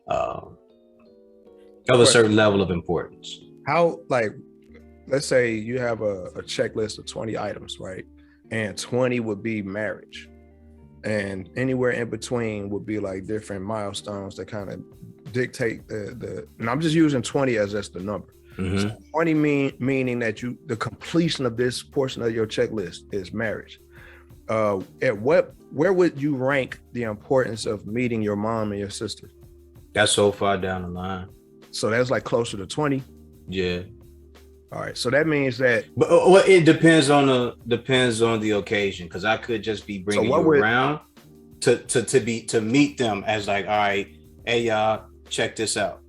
um, of a certain level of importance. How, like, let's say you have a checklist of 20 items, right? And 20 would be marriage. And anywhere in between would be like different milestones that kind of dictate and I'm just using 20 as just the number. Mm-hmm. So 20 meaning that the completion of this portion of your checklist is marriage. Where would you rank the importance of meeting your mom and your sister? That's so far down the line. So that's like closer to 20. Yeah. All right. So that means that. But well, it depends on the occasion, because I could just be bringing you around to meet them as like, all right, hey y'all, check this out.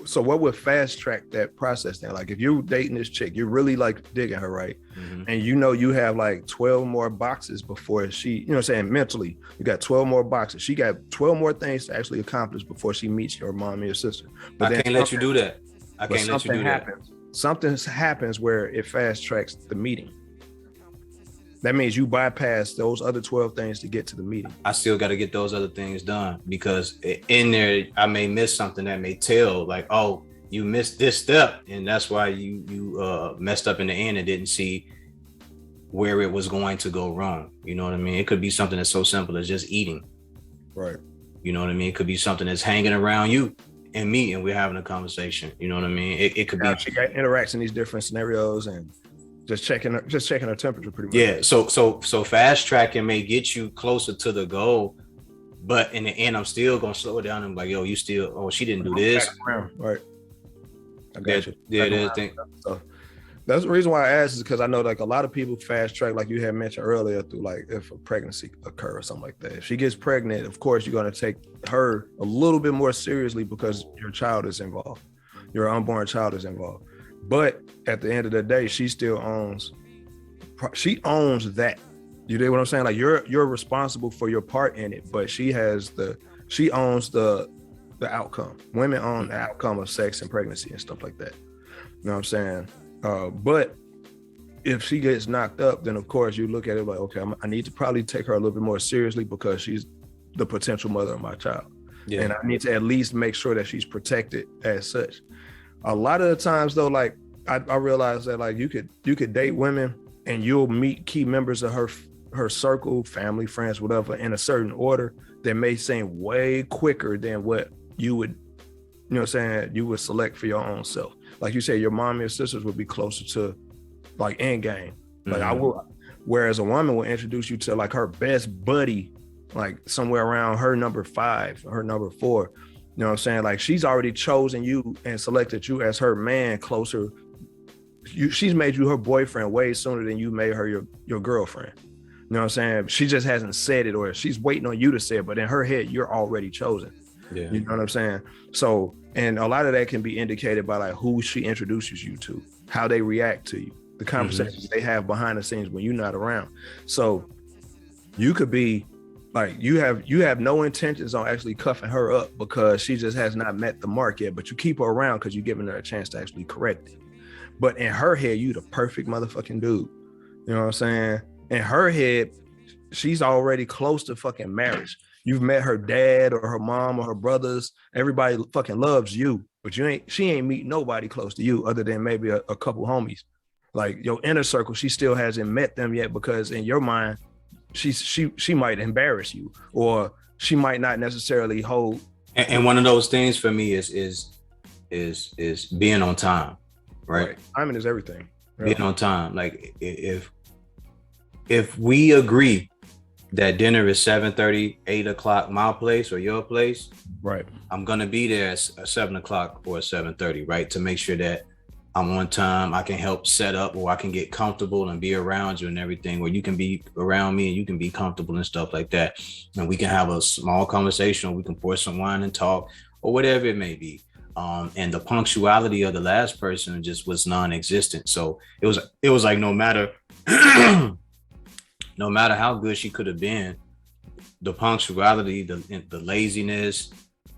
So what would fast track that process then? Like if you're dating this chick, you're really like digging her, right? Mm-hmm. And you have like 12 more boxes before she, you know what I'm saying, mentally, you got 12 more boxes. She got 12 more things to actually accomplish before she meets your mom and your sister. But I can't let you do that. I can't let you do that. Something happens where it fast tracks the meeting. That means you bypass those other 12 things to get to the meeting. I still got to get those other things done, because in there I may miss something that may tell like, oh, you missed this step, and that's why you messed up in the end and didn't see where it was going to go wrong. You know what I mean? It could be something that's so simple as just eating. Right. You know what I mean? It could be something that's hanging around you and me, and we're having a conversation. You know what I mean? It could be. She got interacts in these different scenarios and just checking her temperature pretty much. Yeah. So fast tracking may get you closer to the goal, but in the end, I'm still gonna slow it down and be like, yo, you still, oh, she didn't do this. Right. I got you. Yeah, thing. So that's the reason why I asked, is because I know like a lot of people fast track, like you had mentioned earlier, through like if a pregnancy occur or something like that. If she gets pregnant, of course you're gonna take her a little bit more seriously because your child is involved, your unborn child is involved. But at the end of the day, she still owns that. You know what I'm saying? Like you're responsible for your part in it, but she owns the outcome. Women own the outcome of sex and pregnancy and stuff like that. You know what I'm saying? But if she gets knocked up, then of course you look at it like, okay, I need to probably take her a little bit more seriously because she's the potential mother of my child. Yeah. And I need to at least make sure that she's protected as such. A lot of the times though, like I realize that like you could date women and you'll meet key members of her circle, family, friends, whatever, in a certain order that may seem way quicker than what you would, you know what I'm saying, you would select for your own self. Like you said, your mom and your sisters would be closer to like end game. Like I will, whereas a woman will introduce you to like her best buddy, like somewhere around her number 5, her number 4. You know what I'm saying? Like she's already chosen you and selected you as her man closer. She's made you her boyfriend way sooner than you made her your girlfriend. You know what I'm saying? She just hasn't said it, or she's waiting on you to say it, but in her head, you're already chosen. Yeah. You know what I'm saying? So, and a lot of that can be indicated by like who she introduces you to, how they react to you, the conversations they have behind the scenes when you're not around. So you could be like, you have no intentions on actually cuffing her up because she just has not met the mark yet, but you keep her around because you're giving her a chance to actually correct it. But in her head, you the perfect motherfucking dude. You know what I'm saying? In her head, she's already close to fucking marriage. You've met her dad or her mom or her brothers. Everybody fucking loves you, but she ain't meet nobody close to you other than maybe a couple homies. Like your inner circle, she still hasn't met them yet because in your mind, she might embarrass you, or she might not necessarily hold. And one of those things for me is being on time, right? Timing is everything. Being on time. Like if we agree that dinner is 7:30, 8 o'clock, my place or your place, right? I'm gonna be there at 7 o'clock or 7:30, right? To make sure that I'm on time, I can help set up, or I can get comfortable and be around you and everything, where you can be around me and you can be comfortable and stuff like that. And we can have a small conversation, or we can pour some wine and talk, or whatever it may be. And the punctuality of the last person just was non-existent. So it was like no matter no matter how good she could have been, the punctuality, the laziness,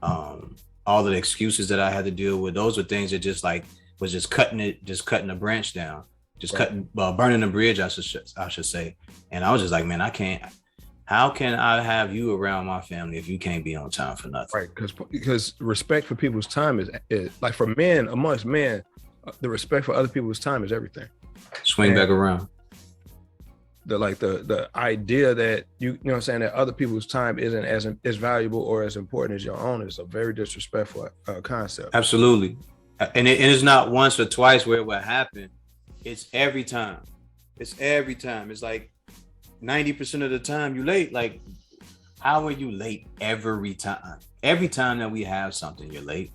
all of the excuses that I had to deal with, those were things that just like was just cutting the branch down, just burning the bridge, I should say. And I was just like, man, How can I have you around my family if you can't be on time for nothing? Right, because respect for people's time is like for men, amongst men, the respect for other people's time is everything. Swing back around. The idea that you know what I'm saying, that other people's time isn't as valuable or as important as your own is a very disrespectful concept. Absolutely. And it's not once or twice where it will happen. It's every time. It's every time. It's like 90% of the time you late. Like, how are you late every time? Every time that we have something, you're late.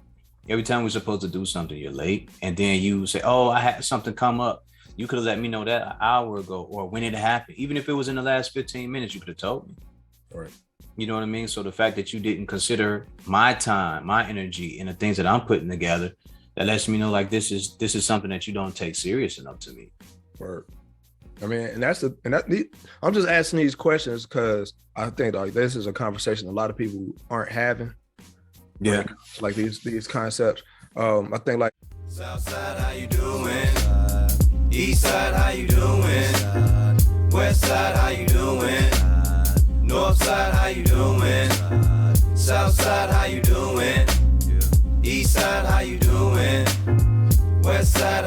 Every time we're supposed to do something, you're late. And then you say, oh, I had something come up. You could have let me know that an hour ago or when it happened. Even if it was in the last 15 minutes, you could have told me. Right. You know what I mean? So the fact that you didn't consider my time, my energy, and the things that I'm putting together, that lets me know like this is something that you don't take serious enough to me. Right. I mean, I'm just asking these questions because I think like this is a conversation a lot of people aren't having. Yeah. Like these concepts. I think like Southside, how you doing? Eastside, how you doing? Westside, how you doing? Northside, how you doing? Southside, how you doing? Eastside, how you doing? Westside,